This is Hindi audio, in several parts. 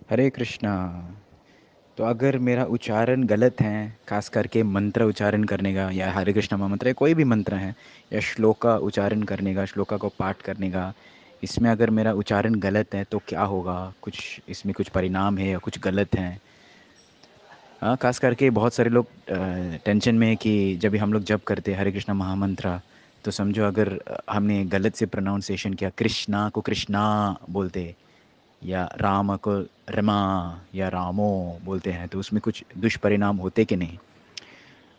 हरे कृष्णा। तो अगर मेरा उच्चारण गलत है, खास करके मंत्र उच्चारण करने का या हरे कृष्णा महामंत्र या कोई भी मंत्र है या श्लोका उच्चारण करने का, श्लोका को पाठ करने का, इसमें अगर मेरा उच्चारण गलत है तो क्या होगा? कुछ इसमें कुछ परिणाम है या कुछ गलत है? हाँ, खास करके बहुत सारे लोग टेंशन में है कि जब भी हम लोग जप करते हैं हरे कृष्णा महामंत्र, तो समझो अगर हमने गलत से प्रोनाउंसिएशन किया, कृष्णा को कृष्णा बोलते या राम को रमा या रामो बोलते हैं, तो उसमें कुछ दुष्परिणाम होते कि नहीं?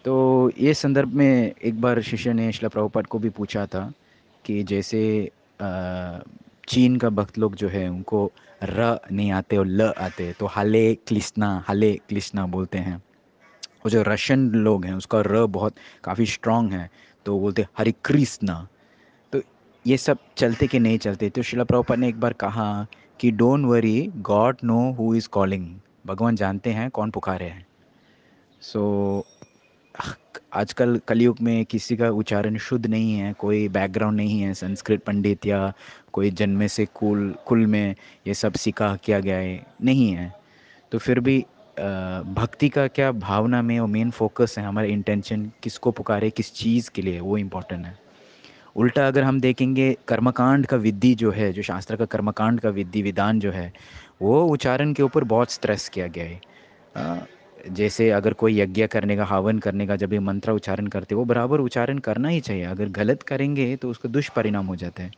तो ये संदर्भ में एक बार शिष्य ने शिला प्रभुपाद को भी पूछा था कि जैसे अ, चीन का भक्त लोग जो है उनको र नहीं आते और ल आते, तो हाले क्लिस्ना बोलते हैं। और जो रशियन लोग हैं उसका र बहुत काफ़ी स्ट्रांग है, तो बोलते हरे कृष्णा। तो ये सब चलते कि नहीं चलते? तो शिला प्रभुपाद ने एक बार कहा कि don't worry, God know who is calling. भगवान जानते हैं कौन पुकारे हैं। सो आजकल कलयुग में किसी का उच्चारण शुद्ध नहीं है, कोई बैकग्राउंड नहीं है संस्कृत पंडित या कोई जन्मे से कुल में ये सब सीखा किया गया है नहीं है। तो फिर भी भक्ति का क्या भावना में वो मेन फोकस है, हमारा इंटेंशन किसको पुकारे, किस चीज़ के लिए, वो इम्पोर्टेंट है। उल्टा अगर हम देखेंगे, कर्मकांड का विधि जो है, जो शास्त्र का कर्मकांड का विधि विधान जो है, वो उच्चारण के ऊपर बहुत स्ट्रेस किया गया है। अ, जैसे अगर कोई यज्ञ करने का, हवन करने का, जब भी मंत्र उच्चारण करते वो बराबर उच्चारण करना ही चाहिए। अगर गलत करेंगे तो उसका दुष्परिणाम हो जाता है।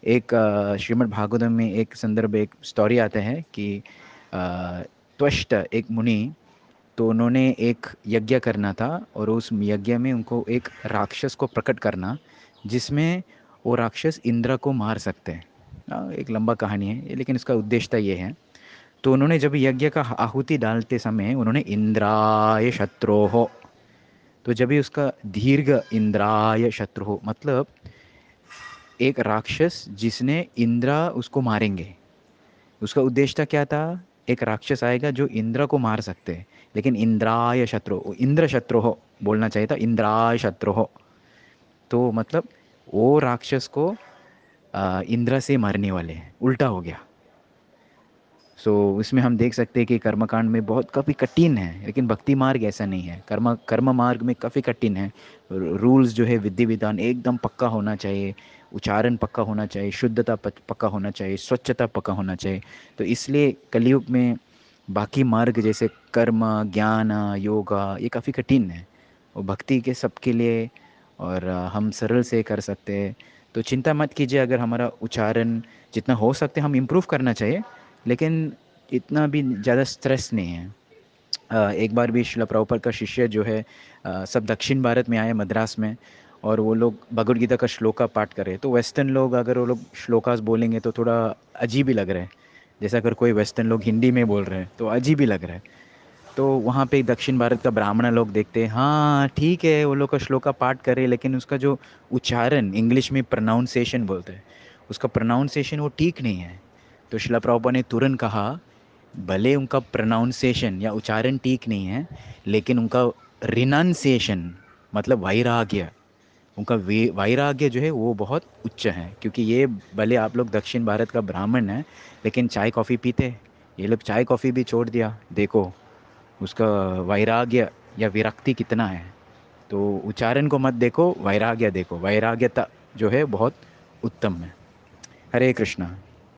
एक श्रीमद् भागवतम में एक संदर्भ, एक स्टोरी आता है कि अ, त्वष्ट एक मुनि, तो उन्होंने एक यज्ञ करना था और उस यज्ञ में उनको एक राक्षस को प्रकट करना, जिसमें वो राक्षस इंद्र को मार सकते हैं। एक लंबा कहानी है ये, लेकिन इसका उद्देश्य ये है। तो उन्होंने जब यज्ञ का आहुति डालते समय उन्होंने इंद्राय शत्रोह, तो जब भी उसका दीर्घ इंद्राय शत्रुह मतलब एक राक्षस जिसने इंद्र उसको मारेंगे, उसका उद्देश्य था क्या था? एक राक्षस आएगा जो इंद्र को मार सकते हैं, लेकिन इंद्राय शत्रु, इंद्र शत्रु हो बोलना चाहिए था, इंद्राय शत्रु हो। तो मतलब वो राक्षस को इंद्र से मारने वाले हैं, उल्टा हो गया। सो इसमें हम देख सकते हैं कि कर्मकांड में बहुत काफ़ी कठिन है, लेकिन भक्ति मार्ग ऐसा नहीं है। कर्म कर्म मार्ग में काफ़ी कठिन है। रूल्स जो है, विधि विधान एकदम पक्का होना चाहिए, उच्चारण पक्का होना चाहिए, शुद्धता पक्का होना चाहिए, स्वच्छता पक्का होना चाहिए। तो इसलिए कलयुग में बाकी मार्ग जैसे कर्म, ज्ञान, योगा, ये काफ़ी कठिन है। और भक्ति के सबके लिए, और हम सरल से कर सकते हैं। तो चिंता मत कीजिए, अगर हमारा उच्चारण जितना हो सकते हम इम्प्रूव करना चाहिए, लेकिन इतना भी ज़्यादा स्ट्रेस नहीं है। एक बार भी शिला प्रभुपाद का शिष्य जो है, सब दक्षिण भारत में आए, मद्रास में, और वो लोग भगवद गीता का श्लोका पाठ करे, तो वेस्टर्न लोग अगर वो लोग श्लोकास बोलेंगे तो थोड़ा अजीब ही लग रहा है। जैसे अगर कोई वेस्टर्न लोग हिंदी में बोल रहे हैं तो अजीब ही लग रहा है। तो वहाँ पे दक्षिण भारत का ब्राह्मण लोग देखते हैं, हाँ ठीक है वो लोग का श्लोका पाठ करे, लेकिन उसका जो उच्चारण, इंग्लिश में प्रोनाउंसिएशन बोलते हैं, उसका प्रोनाउंसिएशन वो ठीक नहीं है। तो शिला प्रभुपाद ने तुरंत कहा, भले उनका प्रोनाउंसिएशन या उच्चारण ठीक नहीं है, लेकिन उनका रिनाउंसिएशन मतलब वैराग्य, उनका वैराग्य जो है वो बहुत उच्च है। क्योंकि ये भले आप लोग दक्षिण भारत का ब्राह्मण है, लेकिन चाय कॉफ़ी पीते हैं। ये लोग चाय कॉफ़ी भी छोड़ दिया, देखो उसका वैराग्य या विरक्ति कितना है। तो उच्चारण को मत देखो, वैराग्य देखो, वैराग्यता जो है बहुत उत्तम है। हरे कृष्णा।